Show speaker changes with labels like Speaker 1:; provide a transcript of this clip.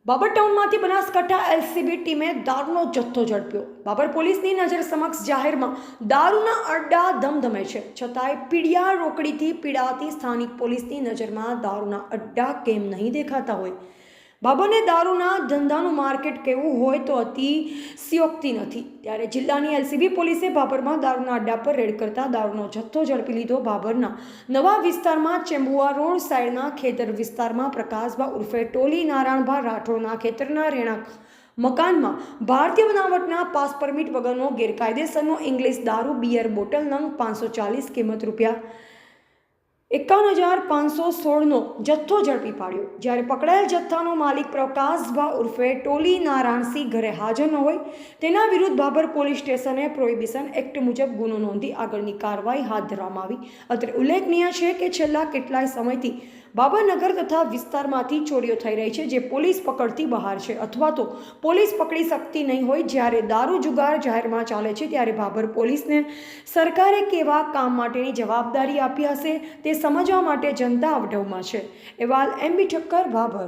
Speaker 1: Babur ટાઉનમાંથી Banaskantha LCB ટીમે દારૂનો જથ્થો ઝડપ્યો। બાબર પોલીસની નજર સમક્ષ જાહેરમાં દારૂના અડ્ડા ધમધમે છે, છતાંય પીડિયા રોકડીથી પીડાતી સ્થાનિક પોલીસની નજરમાં દારૂના અડ્ડા કેમ નહીં દેખાતા હોય। બાબરને દારૂના ધંધાનું માર્કેટ કેવું હોય તો અતિશયોક્તિ નથી। ત્યારે જિલ્લાની એલસીબી પોલીસે બાબરમાં દારૂના અડ્ડા પર રેડ કરતા દારૂનો જથ્થો ઝડપી લીધો। બાબરના નવા વિસ્તારમાં ચેમ્બુઆ રોડ સાઈડના ખેતર વિસ્તારમાં પ્રકાશભા ઉર્ફે ટોલી નારાયણભા રાઠોડના ખેતરના રહેણાંક મકાનમાં ભારતીય બનાવટના પાસ પરમિટ વગરનો ગેરકાયદેસરનો ઇંગ્લિશ દારૂ બિયર બોટલ નંગ 540 કિંમત ₹51,516નો જથ્થો ઝડપી પાડ્યો। જ્યારે પકડાયેલ જથ્થાનો માલિક પ્રકાશભા ઉર્ફે ટોલી નારાયણસિંહ ઘરે હાજર ન હોય તેના વિરુદ્ધ બાબર પોલીસ સ્ટેશને પ્રોહિબિશન એક્ટ મુજબ ગુનો નોંધી આગળની કાર્યવાહી હાથ ધરવામાં આવી। અત્રે ઉલ્લેખનીય છે કે છેલ્લા કેટલાય સમયથી બાબરનગર તથા વિસ્તારમાંથી ચોરીઓ થઈ રહી છે, જે પોલીસ પકડથી બહાર છે અથવા તો પોલીસ પકડી શકતી નહીં હોય। જ્યારે દારૂ જુગાર જાહેરમાં ચાલે છે ત્યારે બાબર પોલીસને સરકારે કેવા કામ માટેની જવાબદારી આપી હશે તે સમજવા માટે જનતા અવઢવમાં છે। અહેવાલ MB ઠક્કર, બાબર।